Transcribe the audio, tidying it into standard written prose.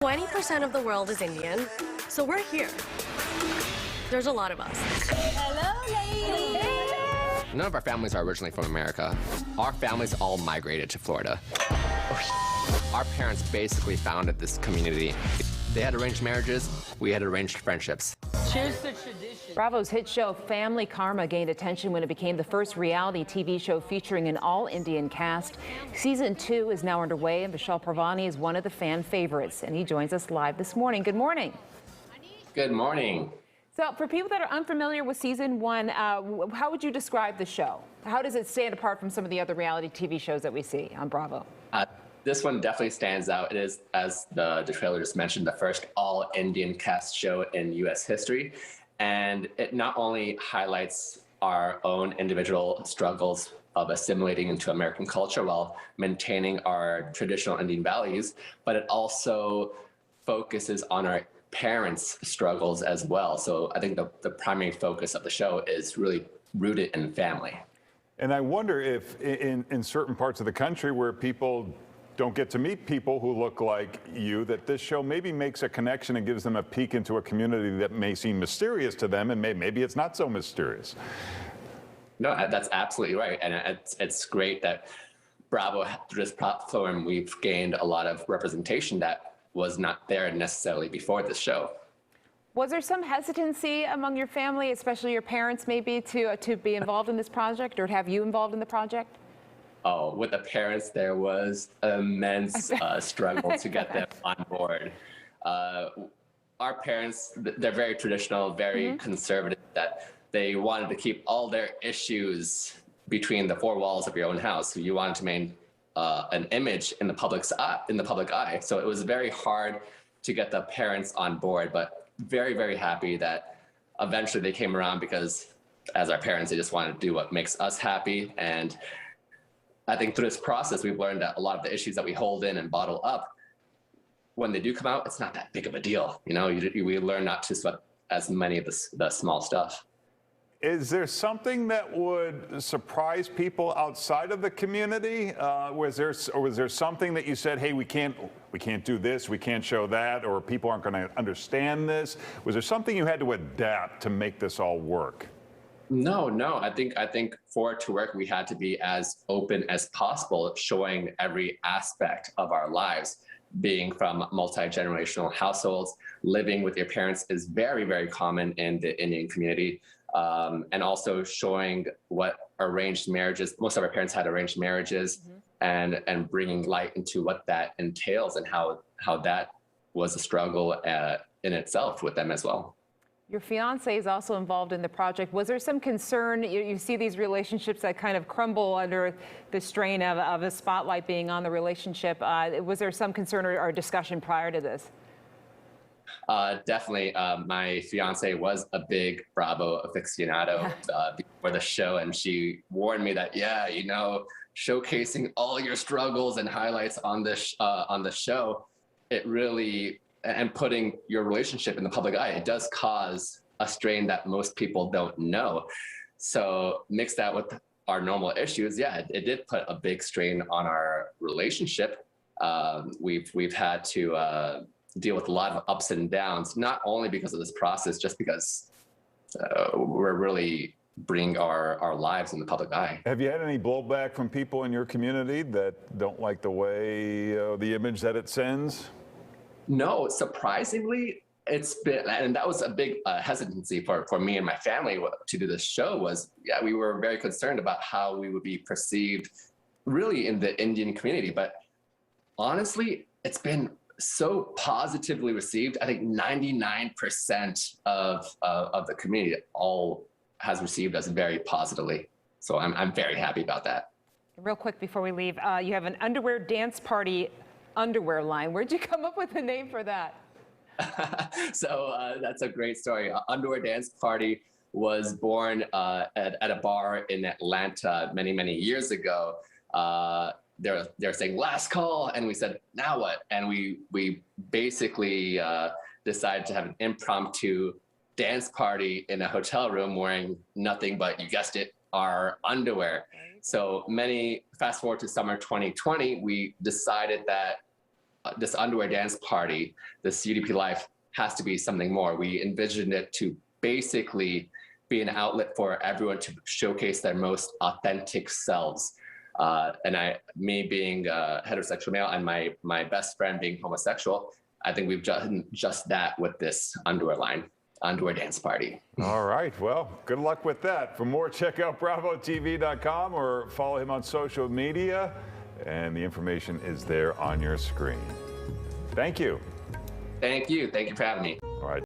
20% of the world is Indian, so we're here. There's a lot of us. Hello, ladies. None of our families are originally from America. Our families all migrated to Florida. Our parents basically founded this community. They had arranged marriages, we had arranged friendships. Cheers to tradition. Bravo's hit show Family Karma gained attention when it became the first reality TV show featuring an all-Indian cast. Season 2 is now underway, and Vishal Parvani is one of the fan favorites, and he joins us live this morning. Good morning. Good morning. So for people that are unfamiliar with Season 1, how would you describe the show? How does it stand apart from some of the other reality TV shows that we see on Bravo? This one definitely stands out. It is, as the trailer just mentioned, the first all-Indian cast show in U.S. history. And it not only highlights our own individual struggles of assimilating into American culture while maintaining our traditional Indian values, but it also focuses on our parents' struggles as well. So I think the primary focus of the show is really rooted in family. And I wonder if in certain parts of the country where people don't get to meet people who look like you, that this show maybe makes a connection and gives them a peek into a community that may seem mysterious to them, and maybe it's not so mysterious. No, that's absolutely right. And it's great that Bravo, through this platform, we've gained a lot of representation that was not there necessarily before this show. Was there some hesitancy among your family, especially your parents maybe, to be involved in this project or to have you involved in the project? Oh, with the parents, there was immense struggle to get them on board. Our parents, they're very traditional, very conservative, that they wanted to keep all their issues between the four walls of your own house. So you wanted to maintain an image in the public eye. So it was very hard to get the parents on board, but very, very happy that eventually they came around, because as our parents, they just wanted to do what makes us happy. And I think through this process, we've learned that a lot of the issues that we hold in and bottle up, when they do come out, it's not that big of a deal. You know, we learn not to sweat as many of the small stuff. Is there something that would surprise people outside of the community? Was there something that you said, hey, we can't do this, we can't show that, or people aren't going to understand this? Was there something you had to adapt to make this all work? No. I think for it to work, we had to be as open as possible, showing every aspect of our lives. Being from multi-generational households, living with your parents is very, very common in the Indian community. And also showing what arranged marriages, most of our parents had arranged marriages, and bringing light into what that entails and how that was a struggle in itself with them as well. Your fiance is also involved in the project. Was there some concern? You see these relationships that kind of crumble under the strain of a spotlight being on the relationship. Was there some concern or discussion prior to this? Definitely. My fiance was a big Bravo aficionado before the show, and she warned me that, showcasing all your struggles and highlights on the show, it really, and putting your relationship in the public eye, it does cause a strain that most people don't know. So mix that with our normal issues, it did put a big strain on our relationship. We've had to deal with a lot of ups and downs, not only because of this process, just because we're really bringing our lives in the public eye. Have you had any blowback from people in your community that don't like the way, the image that it sends? No, surprisingly, it's been, and that was a big hesitancy for me and my family to do this show was, we were very concerned about how we would be perceived really in the Indian community. But honestly, it's been so positively received. I think 99% of the community all has received us very positively. So I'm very happy about that. Real quick before we leave, you have an underwear dance party underwear line. Where'd you come up with a name for that? So that's a great story. Underwear Dance Party was born at a bar in Atlanta many, many years ago. They're saying last call, and we said now what? And we basically decided to have an impromptu dance party in a hotel room wearing nothing but, you guessed it, our underwear. So fast forward to summer 2020, we decided that this underwear dance party, the CDP Life, has to be something more. We envisioned it to basically be an outlet for everyone to showcase their most authentic selves. And me being a heterosexual male and my best friend being homosexual, I think we've done just that with this underwear line, underwear dance party. All right. Well, good luck with that. For more, check out bravotv.com or follow him on social media. And the information is there on your screen. Thank you. Thank you. Thank you for having me.